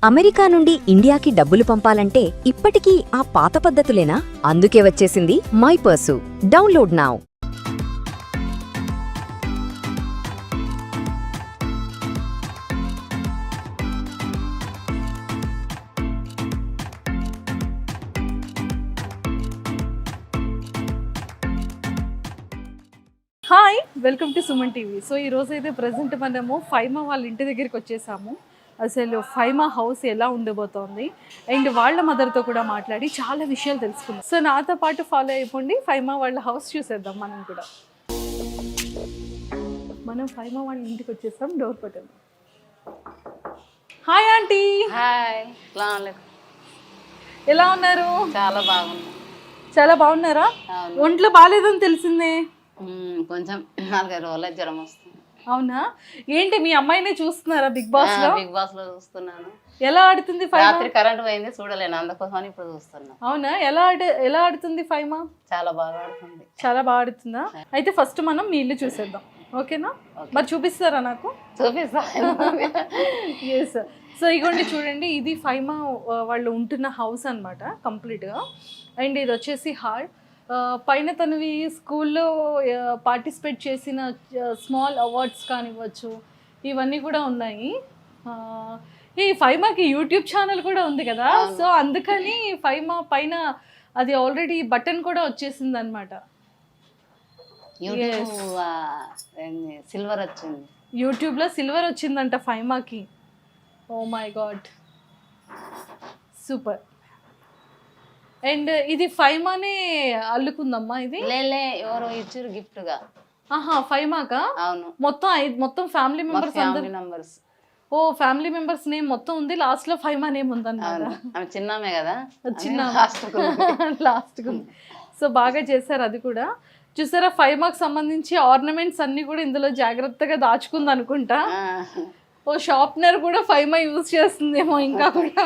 America నుండి ఇండియాకి డబ్బులు పంపాలంటే ఇప్పటికీ ఆ పాత పద్ధతులేనా? అందుకే వచ్చేసింది my purse. Download now. Hi, welcome to Suman TV. So ఈరోజు అయితే ప్రజెంట్ మనము ఫైమా వాళ్ళ ఇంటి దగ్గరికి వచ్చేసాము. అసలు ఫైమా హౌస్ ఎలా ఉండబోతోంది అండ్ వాళ్ళ మదర్తో కూడా మాట్లాడి చాలా విషయాలు తెలుసుకుందాం. సో నాతో పాటు ఫాలో అయిపోండి, ఫైమా వాళ్ళ హౌస్ చూసేద్దాం మనం కూడా. మనం ఫైమా వాళ్ళ ఇంటికి వచ్చేసాం, డోర్ కొట్టాం. Hi aunty. హాయ్, ఎలా ఉన్నారు? చాలా బాగుంది. చాలా బాగున్నారా? అవును. ఒంట్లో బాగాలేదని తెలిసిందే. కొంచెం 4-5 రోజుల జ్వరం వస్తుంది. అవునా? ఏంటి మీ అమ్మాయినే చూస్తున్నారా బిగ్ బాస్ లో? బిగ్ బాస్ లో చూస్తున్నాను. ఎలా ఆడుతుంది ఫైమా? రాత్రి కరెంట్ పోయింది, చూడలేను, అందుకోసమని ఇప్పుడు చూస్తున్నా. అవునా? ఎలా ఆడుతుంది ఫైమా? చాలా బాగా ఆడుతుంది. చాలా బాగా ఆడుతుందా? అయితే ఫస్ట్ మనం మీ ఇల్లు చూసేద్దాం, ఓకేనా? మరి చూపిస్తారా నాకు? చూపిస్తా. ఎస్. సో ఇగోండి చూడండి, ఇది ఫైమా వాళ్ళు ఉంటున్న హౌస్ అనమాట కంప్లీట్గా. అండ్ ఇది వచ్చేసి హాల్. పైన తనవి స్కూల్లో పార్టిసిపేట్ చేసిన స్మాల్ అవార్డ్స్ కానివ్వచ్చు, ఇవన్నీ కూడా ఉన్నాయి. ఈ ఫైమాకి యూట్యూబ్ ఛానల్ కూడా ఉంది కదా, సో అందుకని ఫైమా పైన అది ఆల్రెడీ బటన్ కూడా వచ్చేసింది అనమాట. సిల్వర్ వచ్చింది, యూట్యూబ్లో సిల్వర్ వచ్చిందంట ఫైమాకి. Oh my god, super. And ఇది ఫైమానే అల్లుకుందమ్మా ఇది? లేలే, ఎవరో ఇచ్చారు గిఫ్ట్ గా. ఆహా, ఫైమాకా? అవును, మొత్తం ఫ్యామిలీ మెంబర్స్ ఫ్యామిలీ మెంబర్స్. ఓ, ఫ్యామిలీ మెంబర్స్ నేమ్ మొత్తం ఉంది, లాస్ట్ లో ఫైమా నేమ్ ఉందన్నమాట. ఆమె చిన్నమే కదా, చిన్న లాస్ట్ కు. సో బాగా చేశారు అది కూడా. చూసారా, ఫైమాకి సంబంధించి ఆర్నమెంట్స్ అన్ని కూడా ఇందులో జాగ్రత్తగా దాచుకుంది అనుకుంటా. ఓ షార్ప్నర్ కూడా ఫైమా యూజ్ చేస్తుందేమో ఇంకా కూడా.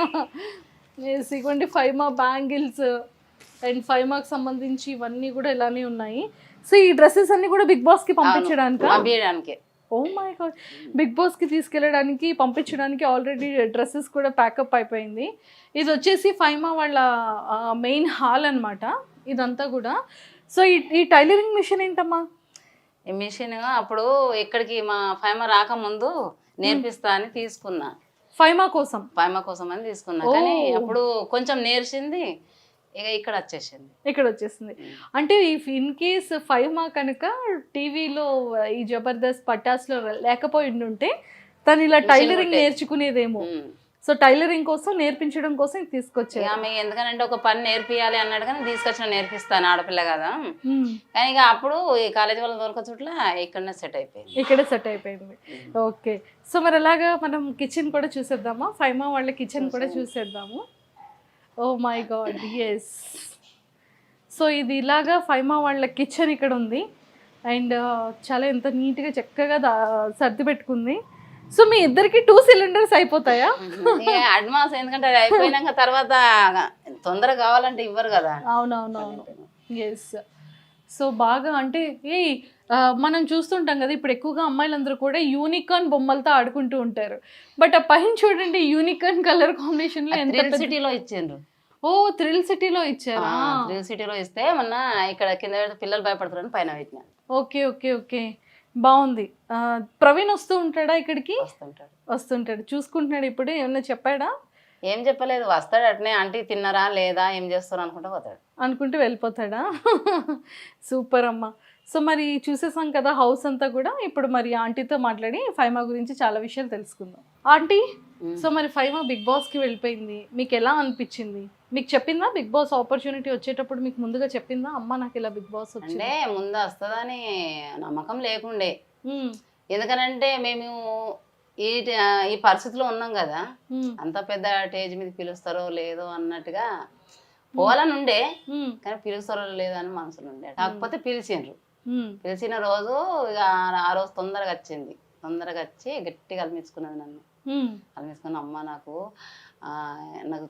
ఇదిగోండి ఫైమా బ్యాంగిల్స్ అండ్ ఫైమాకి సంబంధించి ఇవన్నీ కూడా ఇలానే ఉన్నాయి. సో ఈ డ్రెస్సెస్ అన్ని కూడా బిగ్ బాస్ కి పంపించడానికి. Oh my god, Bigg Boss కి తీసుకెళ్ళడానికి పంపించడానికి ఆల్రెడీ డ్రెస్సెస్ కూడా ప్యాకప్ అయిపోయింది. ఇది వచ్చేసి ఫైమా వాళ్ళ మెయిన్ హాల్ అన్నమాట ఇదంతా కూడా. సో ఈ టైలరింగ్ మిషన్ ఏంటమ్మా? ఈ మిషన్ అప్పుడు ఇక్కడికి మా ఫైమా రాకముందు నేర్పిస్తా అని తీసుకున్నా. ఫైమా కోసం అని తీసుకున్నా, కానీ అప్పుడు కొంచెం నేర్చింది, ఇక ఇక్కడ వచ్చేసింది. అంటే ఇన్ కేస్ ఫైమా కనుక టీవీలో ఈ జబర్దస్త్ పటాస్లో లేకపోయి ఉంటే తను ఇలా టైలరింగ్ నేర్చుకునేదేమో. సో టైలరింగ్ కోసం నేర్పించడం కోసం తీసుకొచ్చారు ఆమె. ఎందుకంటే ఒక పని నేర్పియాలి అన్నాడు, కానీ తీసుకొచ్చిన నేర్పిస్తాను, ఆడపిల్ల కదా. కానీ ఇక అప్పుడు ఈ కాలేజీ వాళ్ళ దొరక చోట్ల ఇక్కడనే సెట్ అయిపోయింది. ఓకే. సో మరి అలాగా మనం కిచెన్ కూడా చూసేద్దామా? ఫైమా వాళ్ళ కిచెన్ కూడా చూసేద్దాము. Oh my god, yes. So ఇది ఇలాగా ఫైమా వాళ్ళ కిచెన్ ఇక్కడ ఉంది. అండ్ చాలా ఎంత నీట్గా చక్కగా సర్ది పెట్టుకుంది. సో మీ ఇద్దరికి 2 cylinders అయిపోతాయా? అడ్వాన్స్, ఎందుకంటే అది అయిపోయినాక తర్వాత తొందరగా కావాలంటే ఇవ్వరు కదా. అవునవునవును, ఎస్. సో బాగా అంటే మనం చూస్తుంటాం కదా ఇప్పుడు ఎక్కువగా అమ్మాయిలందరూ కూడా యూనికార్న్ బొమ్మలతో ఆడుకుంటూ ఉంటారు. బట్ ఆ పైన చూడండి, యూనికార్న్ కలర్ కాంబినేషన్ లో ఎంత సిటీలో ఇచ్చిండ్రు. ఓ, థ్రిల్ సిటీలో ఇచ్చారా? థ్రిల్ సిటీలో ఇస్తే మొన్న ఇక్కడ కింద పిల్లలు భయపడుతున్నారని పైన పెట్టినా. ఓకే ఓకే ఓకే, బాగుంది. ప్రవీణ్ వస్తూ ఉంటాడా ఇక్కడికి? వస్తుంటాడు, చూసుకుంటున్నాడు. ఇప్పుడు ఏమన్నా చెప్పాడా? ఏం చెప్పలేదు, వస్తాడు అట్నే. ఆంటీ తిన్నారా లేదా, ఏం చేస్తారు అనుకుంటూ వెళ్ళిపోతాడా? సూపర్ అమ్మా. సో మరి చూసేసాం కదా హౌస్ అంతా కూడా. ఇప్పుడు మరి ఆంటీతో మాట్లాడి ఫైమా గురించి చాలా విషయాలు తెలుసుకుందాం. ఆంటీ, సో మరి ఫైమా బిగ్ బాస్కి వెళ్ళిపోయింది, మీకు ఎలా అనిపించింది? మీకు చెప్పిందా బిగ్ బాస్ ఆపర్చునిటీ వచ్చేటప్పుడు? మీకు ముందుగా చెప్పిందా అమ్మ నాకు ఇలా బిగ్ బాస్ అంటే? ముందు వస్తుందని నమ్మకం లేకుండే. ఎందుకనంటే మేము ఈ పరిస్థితిలో ఉన్నాం కదా, అంత పెద్ద స్టేజ్ మీద పిలుస్తారో లేదో అన్నట్టుగా పోవాలని ఉండే, కానీ పిలుస్తారో లేదో అని మనసులో ఉండే. కాకపోతే పిలిచిన రోజు ఇక ఆ రోజు తొందరగా వచ్చి గట్టిగా కలిమించుకున్నది నన్ను. కలిమించుకుని, అమ్మ నాకు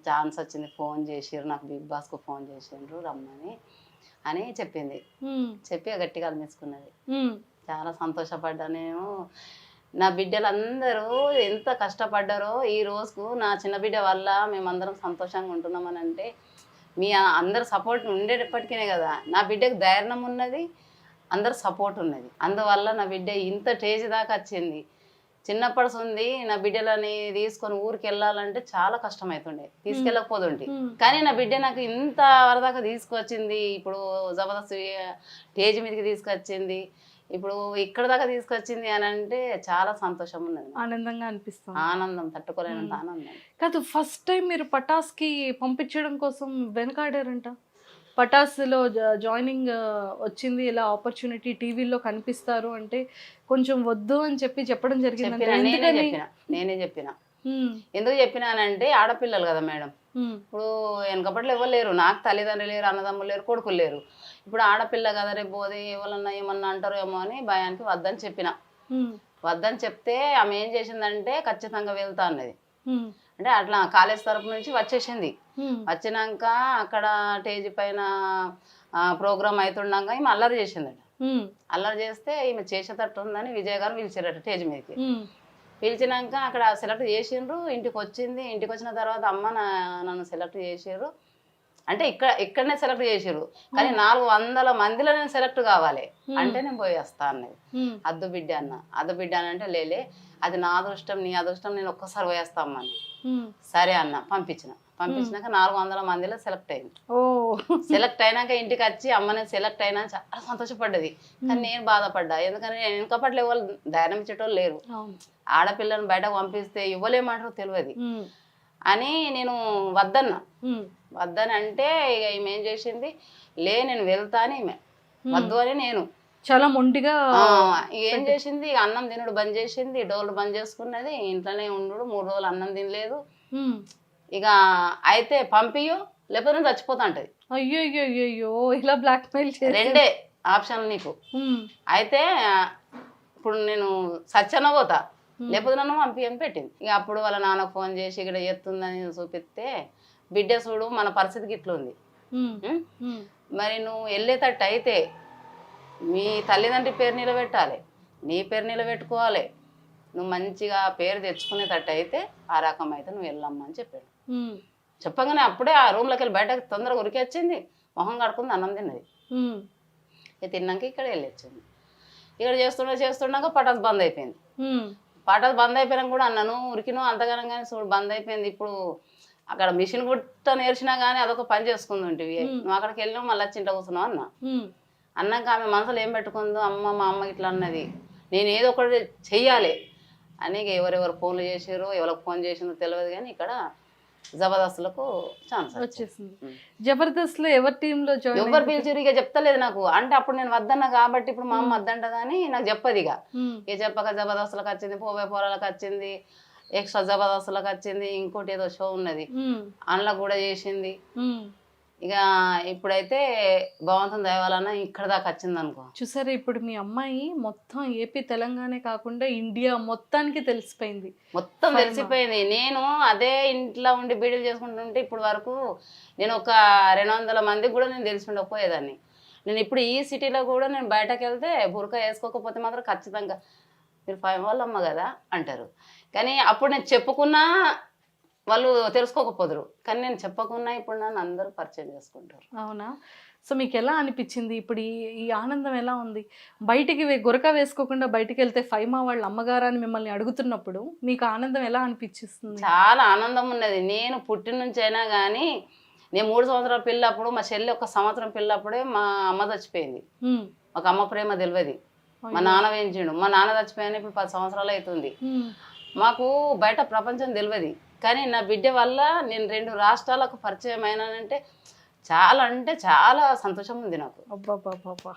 ఛాన్స్ వచ్చింది, ఫోన్ చేసిర్రు, నాకు బిగ్ బాస్కు ఫోన్ చేసిండ్రు రమ్మని అని చెప్పింది. చెప్పి గట్టిగా కలిమించుకున్నది. చాలా సంతోషపడ్డా నేను. నా బిడ్డలందరూ ఎంత కష్టపడ్డారో ఈ రోజుకు నా చిన్న బిడ్డ వల్ల మేమందరం సంతోషంగా ఉంటున్నామని అంటే మీ అందరు సపోర్ట్ ఉండేటప్పటికీ కదా నా బిడ్డకు ధైర్యం ఉన్నది, అందరు సపోర్ట్ ఉన్నది. అందువల్ల నా బిడ్డ ఇంత స్టేజ్ దాకా వచ్చింది. చిన్నప్పటి ఉంది నా బిడ్డలని తీసుకొని ఊరికి వెళ్ళాలంటే చాలా కష్టమవుతుండే, తీసుకెళ్ళకపోతుండే. కానీ నా బిడ్డ నాకు ఇంత వరదాకా తీసుకొచ్చింది, ఇప్పుడు జబర్దస్త్ స్టేజ్ మీదకి తీసుకొచ్చింది, ఇప్పుడు ఇక్కడ దాకా తీసుకొచ్చింది అని అంటే చాలా సంతోషం ఉన్నది, ఆనందంగా అనిపిస్తుంది. ఆనందం తట్టుకోలేనంత ఆనందం. కాదు, ఫస్ట్ టైం మీరు పటాస్కి పంపించడం కోసం వెనకాడారంట. పటాస్లో జాయినింగ్ వచ్చింది, ఇలా ఆపర్చునిటీ టీవీలో కనిపిస్తారు అంటే కొంచెం వద్దు అని చెప్పడం జరిగింది. నేనే చెప్పిన ఎందుకు చెప్పినానంటే ఆడపిల్లలు కదా మేడం, ఇప్పుడు వెనకపట్లు ఎవరు లేరు, నాకు తల్లిదండ్రులు లేరు, అన్నదమ్ములు లేరు, కొడుకులు లేరు. ఇప్పుడు ఆడపిల్ల కదా రేపు పోతే ఎవరన్నా ఏమన్నా అంటారో ఏమో అని భయానికి వద్దని చెప్పిన. వద్దని చెప్తే ఆమె ఏం చేసిందంటే ఖచ్చితంగా వెళ్తా అన్నది. అంటే అట్లా కాలేజ్ తరపు నుంచి వచ్చేసింది. వచ్చినాక అక్కడ స్టేజ్ పైన ప్రోగ్రామ్ అవుతుండగా ఈమె అల్లరి చేసిందట. అల్లరి చేస్తే ఈమె చేసేటట్టు ఉందని విజయ్ గారు పిలిచారట స్టేజ్ మీదకి. పిలిచినాక అక్కడ సెలెక్ట్ చేసిండ్రు, ఇంటికి వచ్చింది. ఇంటికి వచ్చిన తర్వాత అమ్మ నన్ను సెలెక్ట్ చేసారు అంటే ఇక్కడనే సెలెక్ట్ చేసారు, కానీ 400 మందిలో నేను సెలెక్ట్ కావాలి అంటే నేను పోయి వస్తా అన్నది. అద్దు బిడ్డ అని అంటే లేలే అది నా అదృష్టం, నీ అదృష్టం, నేను ఒక్కసారి పోయేస్తా అమ్మని. సరే అన్న పంపించినాక 400 మందిలో సెలెక్ట్ అయింది. సెలెక్ట్ అయినాక ఇంటికి వచ్చి అమ్మ నేను సెలెక్ట్ అయినా చాలా సంతోషపడ్డది. కానీ నేను బాధపడ్డా, ఎందుకంటే నేను వెనకపట్ల ఎవరు ధైర్యం ఇచ్చేటోళ్ళు లేరు. ఆడపిల్లని బయటకు పంపిస్తే ఇవ్వలేమంటారో తెలియదు అని నేను వద్దని అంటే ఇక ఈమె ఏం చేసింది, నేను వెళ్తా అని ఈమె వద్దు అని నేను చాలా మొండిగా ఏం చేసింది, ఇక అన్నం తినడు బంద్ చేసింది, డోర్లు బంద్ చేసుకున్నది, ఇంట్లోనే ఉండు. 3 రోజులు అన్నం తినలేదు. ఇక అయితే పంపియో లేకపోతే నేను చచ్చిపోతా అంటది. అయ్యో ఇలా బ్లాక్ మెయిల్ రెండే ఆప్షన్ నీకు. అయితే ఇప్పుడు నేను సచ్చన పోతా లేకపోతే నన్ను పంపి అని పెట్టింది. ఇక అప్పుడు వాళ్ళ నాన్నకు ఫోన్ చేసి ఇక్కడ ఎత్తుందని చూపిస్తే బిడ్డ చూడు మన పరిస్థితికి ఇట్లా ఉంది, మరి నువ్వు వెళ్ళేటట్టు అయితే మీ తల్లిదండ్రి పేరు నిలబెట్టాలి, నీ పేరు నిలబెట్టుకోవాలి, నువ్వు మంచిగా పేరు తెచ్చుకునేటట్టు అయితే ఆ రకం అయితే నువ్వు వెళ్ళమ్మా అని చెప్పాడు. చెప్పగానే అప్పుడే ఆ రూమ్లోకి వెళ్ళి బయటకు తొందరగా ఉరికి వచ్చింది, మొహం కడుకుంది, అన్నం తిన్నది. ఇక తిన్నాక ఇక్కడ వెళ్ళొచ్చింది. ఇక్కడ చేస్తుండగా పటాస్ బంద్ అయిపోయింది. పటాస్ బంద్ అయిపోయినాక కూడా అన్నను ఉరికిను అంతగానం కానీ చూడు బంద్ అయిపోయింది. ఇప్పుడు అక్కడ మిషన్ గుట్ట నేర్చినా కానీ అదొక పని చేసుకుంది ఉంటివి, నువ్వు అక్కడికి వెళ్ళినావు మళ్ళీ చింట కూర్చున్నావు అన్న. అన్నాక ఆమె మనసులో ఏం పెట్టుకుందో, మా అమ్మ ఇట్లా అన్నది, నేను ఏదో ఒకటి చెయ్యాలి అని ఎవరెవరు ఫోన్లు చేసారో ఎవరికి ఫోన్ చేసిందో తెలియదు, కానీ ఇక్కడ జబర్దస్త్లకు ఛాన్స్ వచ్చేసింది. జబర్దస్త్లో ఎవరి టీంలో ఎవరు పిలిచారు ఇక చెప్తలేదు నాకు. అంటే అప్పుడు నేను వద్దన్నా కాబట్టి ఇప్పుడు మా అమ్మ వద్దంటది అని నాకు చెప్పదు. ఇక చెప్పక జబర్దస్త్లకు వచ్చింది, పోవే పోరాలకు వచ్చింది, ఎక్స్ట్రా జబర్దస్త్లకు వచ్చింది, ఇంకోటి ఏదో షో ఉన్నది అందులో కూడా చేసింది. ఇక ఇప్పుడైతే భగవంతుని దయవలన ఇక్కడ దాకా వచ్చింది అనుకో. చూసారా, ఇప్పుడు మీ అమ్మాయి మొత్తం ఏపీ తెలంగాణ కాకుండా ఇండియా మొత్తానికి తెలిసిపోయింది, మొత్తం తెలిసిపోయింది. నేను అదే ఇంట్లో ఉండి బీడీలు చేసుకుంటుంటే ఇప్పుడు వరకు నేను ఒక 200 మందికి కూడా నేను తెలిసి ఉండకపోయేదాన్ని. నేను ఇప్పుడు ఈ సిటీలో కూడా నేను బయటకు వెళ్తే బురకా వేసుకోకపోతే మాత్రం ఖచ్చితంగా మీరు 5 వాళ్ళమ్మ కదా అంటారు. కానీ అప్పుడు నేను చెప్పుకున్నా వాళ్ళు తెలుసుకోకపోదురు, కానీ నేను చెప్పకున్నా ఇప్పుడు నన్ను అందరూ పరిచయం చేసుకుంటారు. అవునా? సో మీకు ఎలా అనిపించింది ఇప్పుడు ఈ ఆనందం ఎలా ఉంది? బయటికి గురక వేసుకోకుండా బయటికి వెళ్తే ఫైమా వాళ్ళ అమ్మగారని మిమ్మల్ని అడుగుతున్నప్పుడు మీకు ఆనందం ఎలా అనిపించిస్తుంది? చాలా ఆనందం ఉన్నది. నేను పుట్టిన నుంచి అయినా కానీ నేను 3 సంవత్సరాల పిల్లప్పుడు, మా చెల్లి 1 సంవత్సరం పిల్లప్పుడే మా అమ్మ చచ్చిపోయింది. ఒక అమ్మ ప్రేమ తెలియదు. మా నాన్న వేయించిండు, మా నాన్న చచ్చిపోయాను ఇప్పుడు 10 సంవత్సరాలు అవుతుంది. మాకు బయట ప్రపంచం తెలియదు, కానీ నా బిడ్డ వల్ల నేను 2 రాష్ట్రాలకు పరిచయం అయినానంటే చాలా అంటే చాలా సంతోషం ఉంది నాకు. అబ్బా.